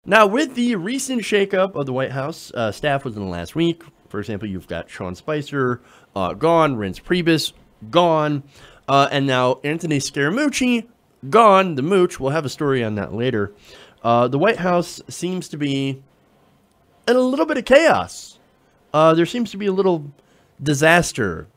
Now, with the recent shakeup of the White House staff within the last week, for example, you've got Sean Spicer gone, Reince Priebus gone, and now Anthony Scaramucci gone. The Mooch, we'll have a story on that later. The White House seems to be in a little bit of chaos. There seems to be a little disaster.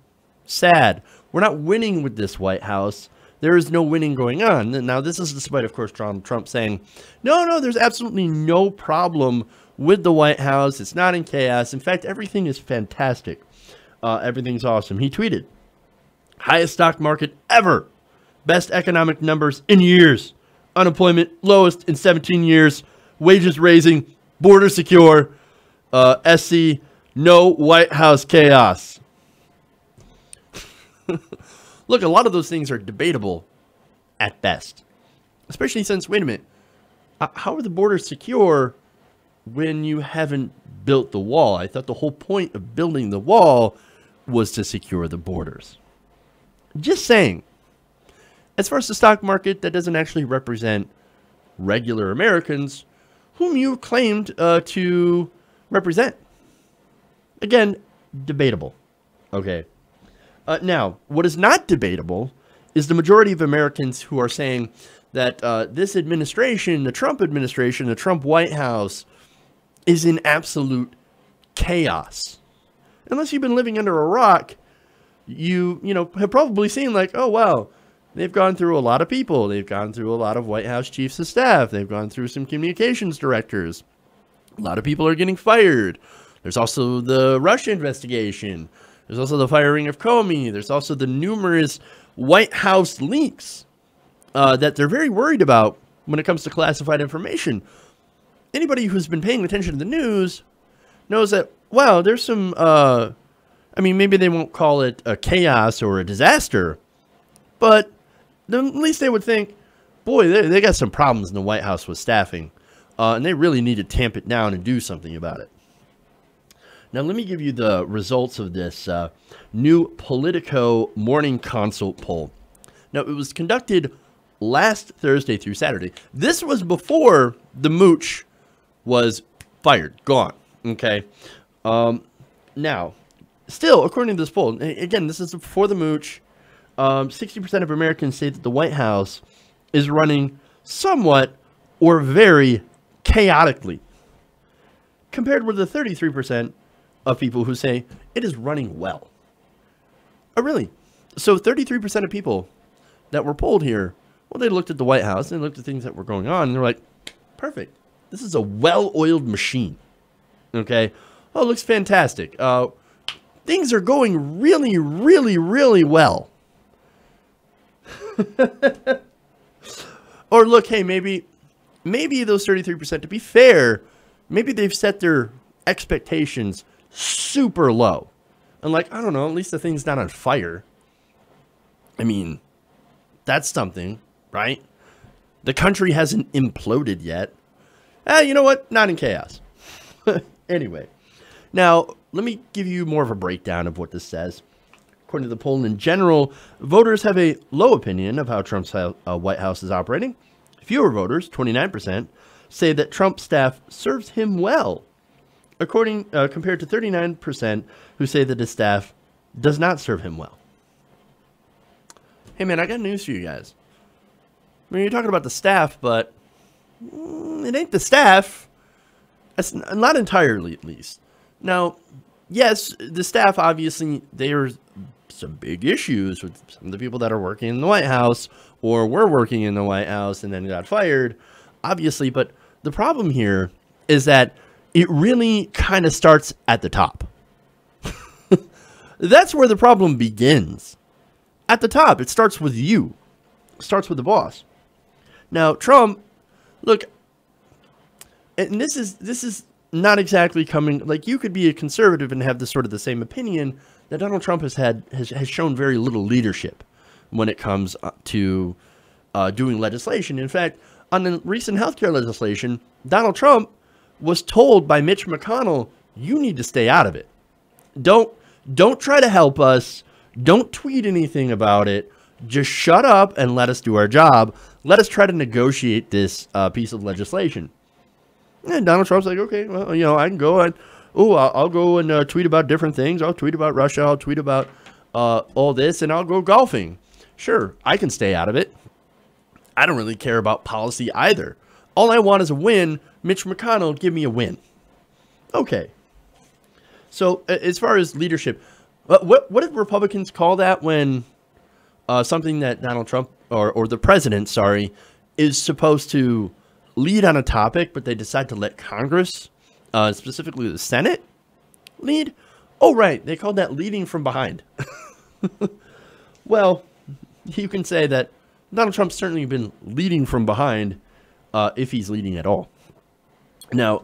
Sad. We're not winning with this White House. There is no winning going on. Now, this is despite, of course, Donald Trump saying, no, there's absolutely no problem with the White House. It's not in chaos. In fact, everything is fantastic. Everything's awesome. He tweeted, highest stock market ever. Best economic numbers in years. Unemployment lowest in 17 years. Wages raising. Border secure. SC, no White House chaos. Look, a lot of those things are debatable at best, especially since, wait a minute, how are the borders secure when you haven't built the wall? I thought the whole point of building the wall was to secure the borders. Just saying. As far as the stock market, that doesn't actually represent regular Americans whom you claimed to represent. Again, debatable. Okay. Now, what is not debatable is the majority of Americans who are saying that this administration, the Trump administration, the Trump White House, is in absolute chaos. Unless you've been living under a rock, you have probably seen like, oh, wow, they've gone through a lot of people. They've gone through a lot of White House chiefs of staff. They've gone through some communications directors. A lot of people are getting fired. There's also the Russia investigation. There's also the firing of Comey. There's also the numerous White House leaks that they're very worried about when it comes to classified information. Anybody who's been paying attention to the news knows that, wow, there's some, I mean, maybe they won't call it a chaos or a disaster, but at least they would think, boy, they got some problems in the White House with staffing, and they really need to tamp it down and do something about it. Now, let me give you the results of this new Politico Morning Consult poll. Now, it was conducted last Thursday through Saturday. This was before the Mooch was fired, gone, okay? Now, still, according to this poll, again, this is before the Mooch, 60% of Americans say that the White House is running somewhat or very chaotically, compared with the 33% of people who say it is running well. Oh, really? So 33% of people that were polled here, well, they looked at the White House and looked at things that were going on, and they're like, perfect. This is a well-oiled machine. Okay? Oh, it looks fantastic. Things are going really, really, really well. Or look, hey, maybe those 33%, to be fair, maybe they've set their expectations super low. And like, I don't know, at least the thing's not on fire. I mean, that's something, right? The country hasn't imploded yet. You know what? Not in chaos. Anyway, now let me give you more of a breakdown of what this says. According to the poll in general, voters have a low opinion of how Trump's White House is operating. Fewer voters, 29%, say that Trump's staff serves him well, compared to 39% who say that his staff does not serve him well. Hey man, I got news for you guys. I mean, you're talking about the staff, but it ain't the staff. That's not entirely, at least. Now, yes, the staff, obviously, there's some big issues with some of the people that are working in the White House or were working in the White House and then got fired, obviously. But the problem here is that it really kind of starts at the top. That's where the problem begins. At the top, it starts with you. It starts with the boss. Now, Trump, look, and this is not exactly coming, like, you could be a conservative and have this sort of the same opinion that Donald Trump has shown very little leadership when it comes to doing legislation. In fact, on the recent healthcare legislation, Donald Trump was told by Mitch McConnell, you need to stay out of it. Don't try to help us. Don't tweet anything about it. Just shut up and let us do our job. Let us try to negotiate this piece of legislation. And Donald Trump's like, okay, well, I can go and, I'll go and tweet about different things. I'll tweet about Russia. I'll tweet about all this, and I'll go golfing. Sure, I can stay out of it. I don't really care about policy either. All I want is a win. Mitch McConnell, give me a win. Okay. So as far as leadership, what did Republicans call that when something that Donald Trump or the president, sorry, is supposed to lead on a topic, but they decide to let Congress, specifically the Senate, lead? Oh, right. They called that leading from behind. Well, you can say that Donald Trump's certainly been leading from behind, if he's leading at all. Now,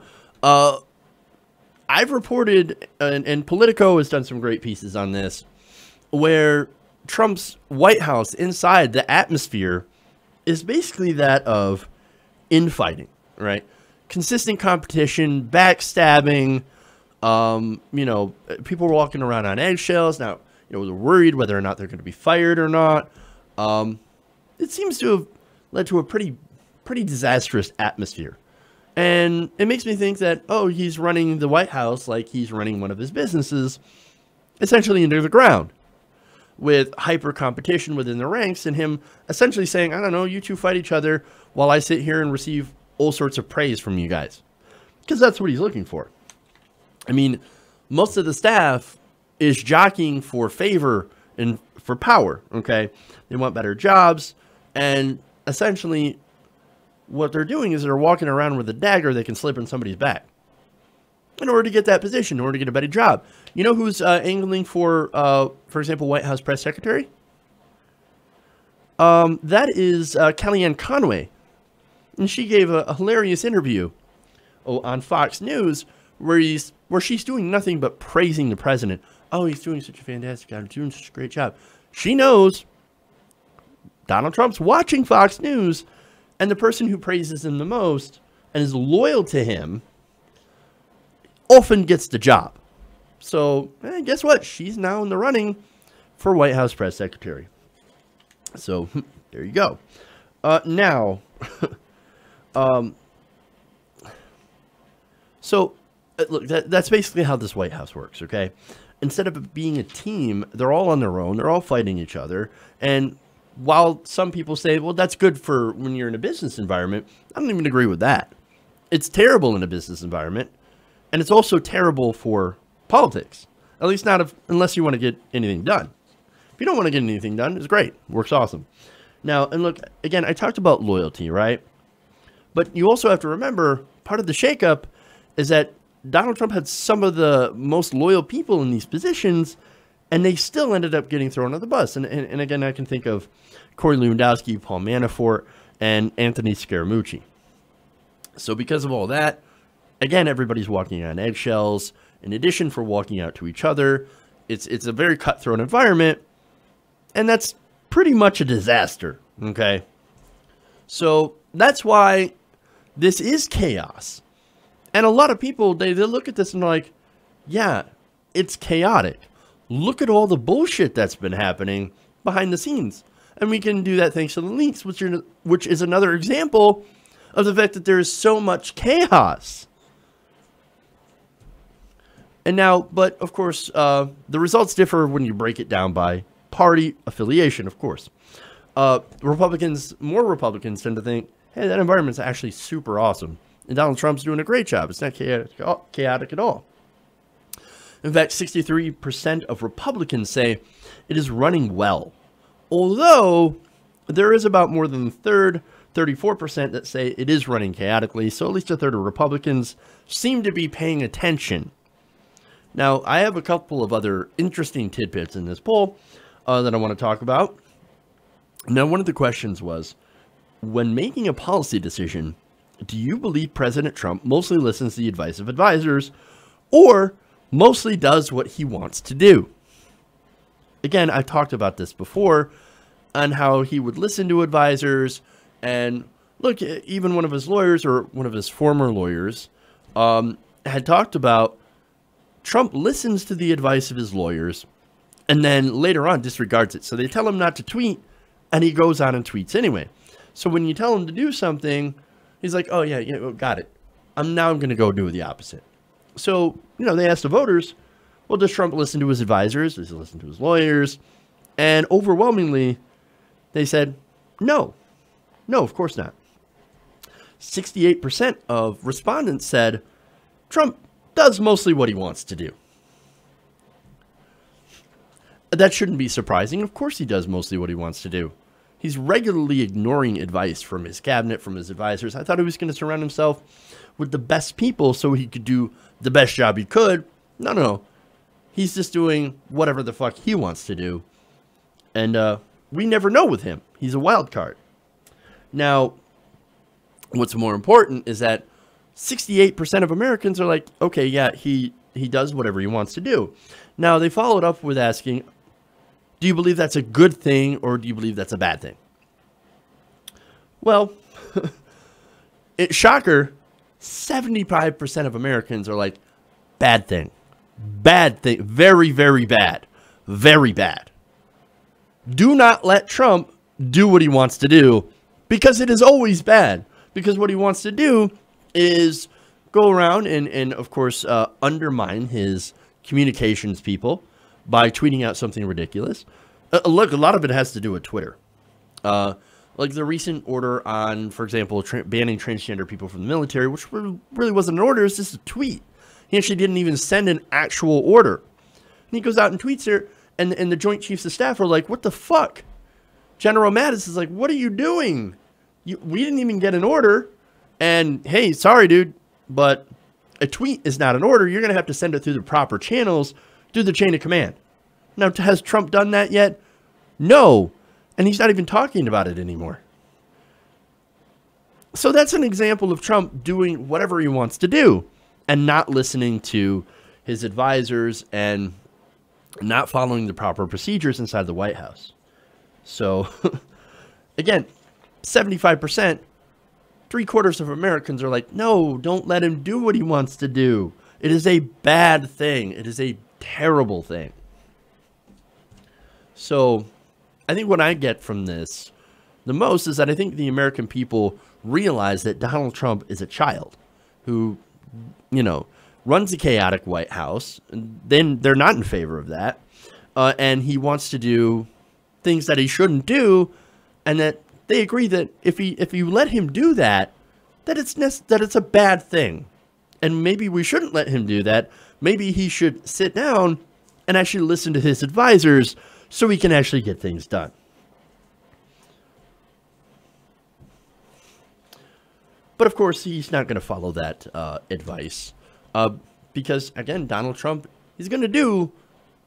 I've reported, and Politico has done some great pieces on this, where Trump's White House, inside the atmosphere, is basically that of infighting, right? Consistent competition, backstabbing, people walking around on eggshells. Now, they're worried whether or not they're going to be fired or not. It seems to have led to a pretty disastrous atmosphere. And it makes me think that, he's running the White House like he's running one of his businesses, essentially into the ground, with hyper competition within the ranks, and him essentially saying, I don't know, you two fight each other while I sit here and receive all sorts of praise from you guys. Because that's what he's looking for. I mean, most of the staff is jockeying for favor and for power, okay? They want better jobs, and essentially what they're doing is they're walking around with a dagger they can slip in somebody's back in order to get that position, in order to get a better job. You know who's angling for example, White House press secretary? That is Kellyanne Conway. And she gave a hilarious interview on Fox News where she's doing nothing but praising the president. Oh, he's doing such a fantastic job. He's doing such a great job. She knows Donald Trump's watching Fox News, and the person who praises him the most and is loyal to him often gets the job. So, guess what? She's now in the running for White House press secretary. So, there you go. Now, look, that's basically how this White House works, okay? Instead of being a team, they're all on their own. They're all fighting each other. And while some people say, well, that's good for when you're in a business environment, I don't even agree with that. It's terrible in a business environment. And it's also terrible for politics. At least not unless you want to get anything done. If you don't want to get anything done, it's great. Works awesome. Now, and look, again, I talked about loyalty, right? But you also have to remember, part of the shakeup is that Donald Trump had some of the most loyal people in these positions, and they still ended up getting thrown on the bus. And again, I can think of Corey Lewandowski, Paul Manafort, and Anthony Scaramucci. So because of all that, again, everybody's walking on eggshells. In addition for walking out to each other, it's a very cutthroat environment, and that's pretty much a disaster, okay? So that's why this is chaos. And a lot of people, they look at this and they're like, yeah, it's chaotic. Look at all the bullshit that's been happening behind the scenes. And we can do that thanks to the leaks, which is another example of the fact that there is so much chaos. And now, but of course, the results differ when you break it down by party affiliation, of course. More Republicans tend to think, hey, that environment's actually super awesome. And Donald Trump's doing a great job. It's not chaotic at all. In fact, 63% of Republicans say it is running well. Although, there is about more than a third, 34%, that say it is running chaotically. So at least a third of Republicans seem to be paying attention. Now, I have a couple of other interesting tidbits in this poll that I want to talk about. Now, one of the questions was, when making a policy decision, do you believe President Trump mostly listens to the advice of advisors or mostly does what he wants to do? Again, I've talked about this before on how he would listen to advisors. And look, even one of his lawyers, or one of his former lawyers, had talked about Trump listens to the advice of his lawyers and then later on disregards it. So they tell him not to tweet, and he goes on and tweets anyway. So when you tell him to do something, he's like, oh, yeah, got it. I'm going to go do the opposite. So, they asked the voters, well, does Trump listen to his advisors? Does he listen to his lawyers? And overwhelmingly, they said, no. No, of course not. 68% of respondents said Trump does mostly what he wants to do. That shouldn't be surprising. Of course he does mostly what he wants to do. He's regularly ignoring advice from his cabinet, from his advisors. I thought he was going to surround himself with the best people so he could do the best job he could. No. He's just doing whatever the fuck he wants to do. And we never know with him. He's a wild card. Now, what's more important is that 68% of Americans are like, okay, yeah, he does whatever he wants to do. Now, they followed up with asking, do you believe that's a good thing or do you believe that's a bad thing? Well, shocker, 75% of Americans are like, bad thing. Bad thing. Very, very bad. Very bad. Do not let Trump do what he wants to do, because it is always bad. Because what he wants to do is go around and of course, undermine his communications people by tweeting out something ridiculous. Look, a lot of it has to do with Twitter. Like the recent order on, for example, banning transgender people from the military, which really wasn't an order, it's just a tweet. He actually didn't even send an actual order. And he goes out and tweets it, and the Joint Chiefs of Staff are like, what the fuck? General Mattis is like, what are you doing? We didn't even get an order. And hey, sorry, dude, but a tweet is not an order. You're going to have to send it through the proper channels, through the chain of command. Now, has Trump done that yet? No. And he's not even talking about it anymore. So that's an example of Trump doing whatever he wants to do and not listening to his advisors and not following the proper procedures inside the White House. So, again, 75%, 3/4 of Americans are like, no, don't let him do what he wants to do. It is a bad thing. It is a terrible thing. So, I think what I get from this the most is that I think the American people realize that Donald Trump is a child who, runs a chaotic White House. And then they're not in favor of that. And he wants to do things that he shouldn't do, and that they agree that if you let him do that, that it's a bad thing. And maybe we shouldn't let him do that. Maybe he should sit down and actually listen to his advisors so he can actually get things done. But of course, he's not going to follow that advice because, again, Donald Trump is going to do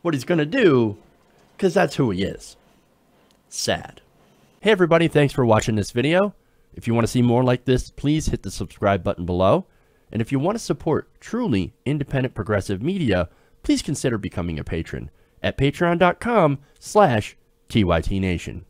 what he's going to do because that's who he is. Sad. Hey, everybody. Thanks for watching this video. If you want to see more like this, please hit the subscribe button below. And if you want to support truly independent progressive media, please consider becoming a patron at patreon.com/TYTNation.